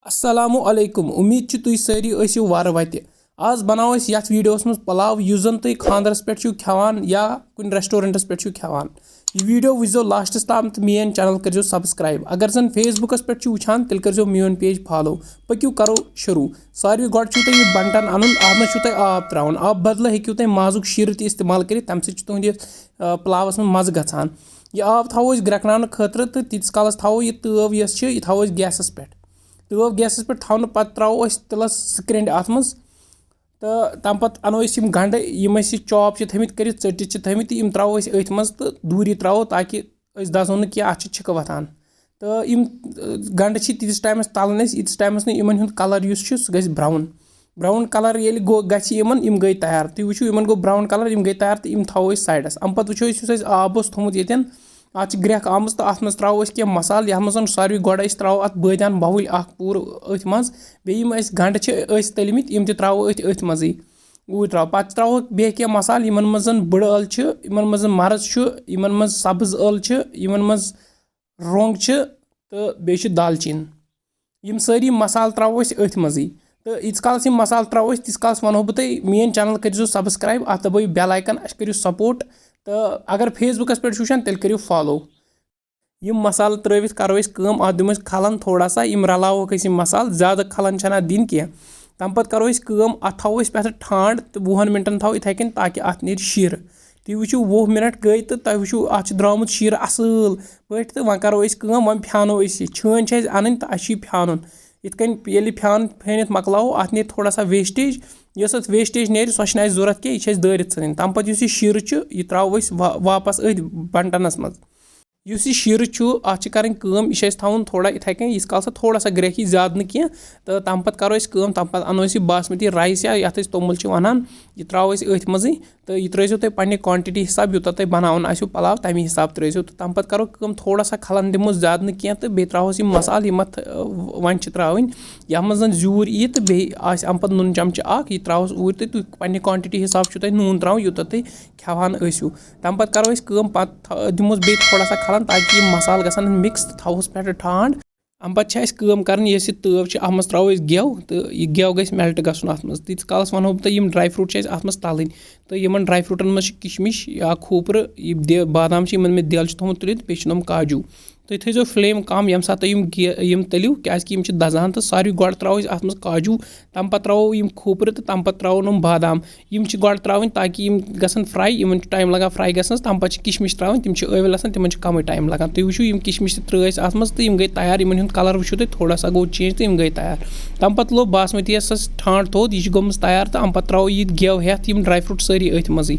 السلام علیکم امید چھِ تُہۍ سٲری ٲسِو وارٕ وَتہِ آز بناوو أسۍ یَتھ ویٖڈیوَس منٛز پلاو یُس زَن تُہۍ خاندرَس پٮ۪ٹھ چھِو کھٮ۪وان یا کُنہِ ریسٹورنٹَس پٮ۪ٹھ چھِو کھٮ۪وان یہِ ویٖڈیو وٕچھزیو لاسٹَس تام تہٕ میٲنۍ چینل کٔرزیو سبسکرایب اگر زَن فیس بُکَس پٮ۪ٹھ چھِو وٕچھان تیٚلہِ کٔرزیو میون پیج فالو پٔکِو کرو شروٗع ساروی گۄڈٕ چھُو تۄہہِ یہِ بنٹن اَنُن اَتھ منٛز چھُو تۄہہِ آب ترٛاوُن آب بدلہٕ ہیٚکِو تُہۍ مازُک شیٖرٕ تہِ اِستعمال کٔرِتھ تَمہِ سۭتۍ چھُ تُہنٛدِ پلاوَس منٛز مَزٕ گژھان یہِ آب تھاوو أسۍ گرٛٮ۪کناونہٕ خٲطرٕ تہٕ تیٖتِس کالَس تھاوو یہِ تٲو یۄس چھِ یہِ تھاوو أسۍ گیسَس پٮ۪ٹھ تٲو گیسَس پٮ۪ٹھ تھاونہٕ پَتہٕ ترٛاوو أسۍ تِلَس سِکرِنٛڈ اَتھ منٛز تہٕ تَمہِ پَتہٕ اَنو أسۍ یِم گنٛڈٕ یِم أسۍ یہِ چاپ چھِ تھٲمٕتۍ کٔرِتھ ژٔٹِتھ چھِ تھٲمٕتۍ تہٕ یِم ترٛاوو أسۍ أتھۍ منٛز تہٕ دوٗری ترٛاوو تاکہِ أسۍ دَزو نہٕ کینٛہہ اَتھ چھِ چھِکہٕ وۄتھان تہٕ یِم گنٛڈٕ چھِ تیٖتِس ٹایمَس تَلٕنۍ أسۍ ییٖتِس ٹایمَس نہٕ یِمَن ہُنٛد کَلَر یُس چھُ سُہ گژھِ برٛاوُن کَلَر ییٚلہِ گژھِ یِم گٔے تیار تُہۍ وٕچھِو یِمَن گوٚو برٛاوُن کَلَر یِم گٔے تیار تہٕ یِم تھاوو أسۍ سایڈَس اَمہِ پَتہٕ وٕچھو أسۍ یُس اَسہِ آب اوس تھوٚمُت ییٚتٮ۪ن اَتھ چھِ گرٛٮ۪کھ آمٕژ تہٕ اَتھ منٛز ترٛاوو أسۍ کینٛہہ مَسالہٕ یَتھ منٛز ساروی گۄڈٕ أسۍ ترٛاوو اَتھ بٲدیان بَوٕلۍ اَکھ پوٗرٕ أتھۍ منٛز بیٚیہِ یِم أسۍ گنٛڈٕ چھِ أسۍ تٔلمٕتۍ یِم تہِ ترٛاوو أتھۍ منٛزٕے اوٗرۍ ترٛاوو پَتہٕ ترٛاوو بیٚیہِ کینٛہہ مَسالہٕ یِمَن منٛز بٕڑٕ ٲلہٕ چھِ یِمَن منٛز مَرٕژ چھُ یِمَن منٛز سبٕز ٲلہٕ چھِ یِمَن منٛز رۄنٛگ چھِ تہٕ بیٚیہِ چھِ دالچیٖن یِم سٲری مَسالہٕ ترٛاوو أسۍ أتھۍ منٛزٕے تہٕ ییٖتِس کالَس یِم مَسالہٕ ترٛاوو أسۍ تیٖتِس کالَس وَنہو بہٕ تۄہہِ میٲنۍ چَنَل کٔرزیو سبسکرایب اَتھ دَبٲیِو بیل آیکَن اَسہِ کٔرِو سپوٹ تہٕ اگر فیس بُکَس پٮ۪ٹھ چھُ وٕچھان تیٚلہِ کٔرِو فالو یِم مَسالہٕ ترٛٲوِتھ کَرو أسۍ کٲم اَتھ دِمو أسۍ کھَلَن تھوڑا سا یِم رَلاوہوکھ أسۍ یِم مَسالہٕ زیادٕ کھَلَن چھَنہٕ اَتھ دِنۍ کینٛہہ تَمہِ پَتہٕ کَرو أسۍ کٲم اَتھ تھاوو أسۍ پٮ۪ٹھٕ ٹھانٛڈ تہٕ 20 مِنٹَن تھاوو یِتھَے کٔنۍ تاکہِ اَتھ نیرِ شیٖرٕ تُہۍ وٕچھِو 20 مِنٹ گٔے تہٕ تۄہہِ وٕچھِو اَتھ چھُ درٛامُت شیٖرٕ اَصٕل پٲٹھۍ تہٕ وۄنۍ کَرو أسۍ کٲم وۄنۍ پھیٛانو أسۍ یہِ چھٲنۍ چھِ اَسہِ اَنٕنۍ تہٕ اَسہِ چھُ یہِ پھیٛانُن یِتھ کٔنۍ ییٚلہِ یہِ پھیٲنِتھ مۄکلاوو اَتھ نیرِ تھوڑا سا ویسٹیج یۄس اَتھ ویسٹیج نیرِ سۄ چھِنہٕ اَسہِ ضوٚرَتھ کینٛہہ یہِ چھِ اَسہِ دٲرِتھ ژھٕنٕنۍ تَمہِ پَتہٕ یُس یہِ شیٖرٕ چھُ یہِ ترٛاوو أسۍ واپَس أتھۍ بَنٹَنَس منٛز یُس یہِ شیٖرٕ چھُ اَتھ چھِ کَرٕنۍ کٲم یہِ چھِ اَسہِ تھاوُن تھوڑا یِتھَے کٔنۍ ییٖتِس کالَس تھوڑا سا گرٛٮ۪کھ یی زیادٕ نہٕ کینٛہہ تہٕ تَمہِ پَتہٕ کَرو أسۍ کٲم تَمہِ پَتہٕ اَنو أسۍ یہِ باسمٔتی رایِس یا یَتھ أسۍ توٚمُل چھِ وَنان یہِ ترٛاوو أسۍ أتھۍ منٛزٕے تہٕ یہِ ترٛٲیزیو تُہۍ پنٛنہِ کانٹِٹی حِساب یوٗتاہ تۄہہِ بَناوُن آسیو پَلاو تَمی حِساب ترٛٲیزیو تہٕ تَمہِ پَتہٕ کَرو کٲم تھوڑا سا کھَلَن دِموس زیادٕ نہٕ کینٛہہ تہٕ بیٚیہِ ترٛاوہوس یِم مَسالہٕ یِم اَتھ وۄنۍ چھِ ترٛاوٕنۍ یَتھ منٛز زَن زیوٗر یی تہٕ بیٚیہِ آسہِ اَمہِ پَتہٕ نُن چَمچہٕ اَکھ یہِ ترٛاوہوس اوٗرۍ تہٕ تُہۍ پنٛنہِ کانٹِٹی حِساب چھُو تۄہہِ نوٗن ترٛاوُن یوٗتاہ تُہۍ کھٮ۪وان ٲسِو تَمہِ پَتہٕ کَرو أسۍ کٲم پَتہٕ دِموس بیٚیہِ تھوڑا سا کھَلَن تاکہِ یِم مَسالہٕ گژھن مِکٕس تہٕ تھاوہوس پٮ۪ٹھٕ ٹھانٛڈ اَمہِ پَتہٕ چھِ اَسہِ کٲم کَرٕنۍ یۄس یہِ تٲو چھِ اَتھ منٛز ترٛاوو أسۍ گٮ۪و تہٕ یہِ گٮ۪و گژھِ مٮ۪لٹ گژھُن اَتھ منٛز تیٖتِس کالَس وَنہو بہٕ تۄہہِ یِم ڈرٛاے فرٛوٗٹ چھِ اَسہِ اَتھ منٛز تَلٕنۍ تہٕ یِمَن ڈرٛاے فرٛوٗٹَن منٛز چھِ کِشمِش یا کھوٗپرٕ یہِ بادام چھِ یِمَن مےٚ دٮ۪ل چھُ تھوٚمُت تُلِتھ بیٚیہِ چھِ تِم کاجوٗ تُہۍ تھٲیزیو فٕلیم کَم ییٚمہِ ساتہٕ تُہۍ یِم تٔلِو کیٛازِکہِ یِم چھِ دَزان تہٕ ساروی گۄڈٕ ترٛاوو أسۍ اَتھ منٛز کاجوٗ تَمہِ پَتہٕ ترٛاوو یِم کھوٗپرٕ تہٕ تَمہِ پَتہٕ ترٛاوو یِم بادام یِم چھِ گۄڈٕ ترٛاوٕنۍ تاکہِ یِم گژھن فرٛاے یِمَن چھُ ٹایم لَگان فرٛاے گژھنَس تَمہِ پَتہٕ چھِ کِشمِش ترٛاوٕنۍ تِم چھِ ٲویٚل آسان تِمَن چھِ کَمٕے ٹایم لَگان تُہۍ وٕچھِو یِم کِشمِش تہِ ترٛٲے اَسہِ اَتھ منٛز تہٕ یِم گٔے تیار یِمَن ہُنٛد کَلَر وٕچھِو تُہۍ تھوڑا سا گوٚو چینٛج تہٕ یِم گٔے تیار تَمہِ پَتہٕ لوگ باسمٔتیَس ٹھانٛڈ تھوٚد یہِ چھِ گٔمٕژ تیار تہٕ اَمہِ پَتہٕ ترٛاوو یہِ گٮ۪و ہٮ۪تھ یِم ڈرٛاے فرٛوٗٹ سٲری أتھۍ منٛزٕے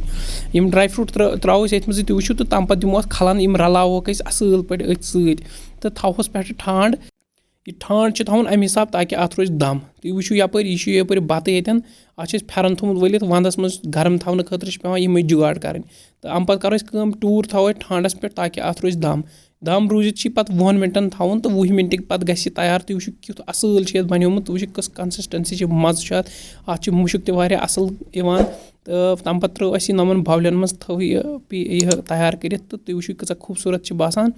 یِم ڈرٛاے فرٛوٗٹ ترٛاوو أسۍ أتھۍ منٛزٕے تُہۍ وٕچھِو تہٕ تَمہِ پَتہٕ دِمو اَتھ کھَلَن یِم رَلاووکھ أسۍ اَصٕل پٲٹھۍ أتھۍ سۭتۍ تہٕ تھاوہوس پٮ۪ٹھٕ ٹھانٛڈ یہِ ٹھانٛڈ چھِ تھاوُن اَمہِ حِساب تاکہِ اَتھ روزِ دَم تُہۍ وٕچھِو یَپٲرۍ یہِ چھُ یَپٲرۍ بَتہٕ ییٚتٮ۪ن اَتھ چھِ أسۍ پھٮ۪رَن تھوٚمُت ؤلِتھ وَنٛدَس منٛز گرم تھاونہٕ خٲطرٕ چھِ پٮ۪وان یِمَے جُگاڑ کَرٕنۍ تہٕ اَمہِ پَتہٕ کَرو أسۍ کٲم ٹوٗر تھاوو أسۍ ٹھانٛڈَس پٮ۪ٹھ تاکہِ اَتھ روزِ دَم روٗزِتھ چھِ پَتہٕ 20 مِنٹَن تھاوُن تہٕ 20 مِنٹٕکۍ پَتہٕ گژھِ یہِ تیار تُہۍ وٕچھِو کیُتھ اَصٕل چھِ یَتھ بَنیومُت تُہۍ وٕچھِو کۄس کَنسِسٹَنسی چھِ مَزٕ چھُ اَتھ چھِ مُشُک تہِ واریاہ اَصٕل یِوان تہٕ تَمہِ پَتہٕ ترٛٲو اَسہِ یہِ یِمَن بَولٮ۪ن منٛز تھٲو یہِ تیار کٔرِتھ تہٕ تُہۍ وٕچھِو کۭژاہ خوٗبصوٗرت چھِ باسان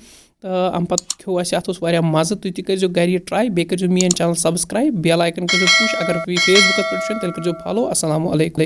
تہٕ اَمہِ پَتہٕ کھیوٚو اَسہِ اَتھ اوس واریاہ مَزٕ تُہۍ تہِ کٔرۍزیو گَرِ یہِ ٹرٛاے بیٚیہِ کٔرۍزیو میٛٲنۍ چَنَل سبسکرایب بیل آیکَن کٔرۍزیو پُش اگر فیس بُکَس پٮ۪ٹھ وٕچھان تیٚلہِ کٔرۍزیو فالو اَسَلامُ علیکُم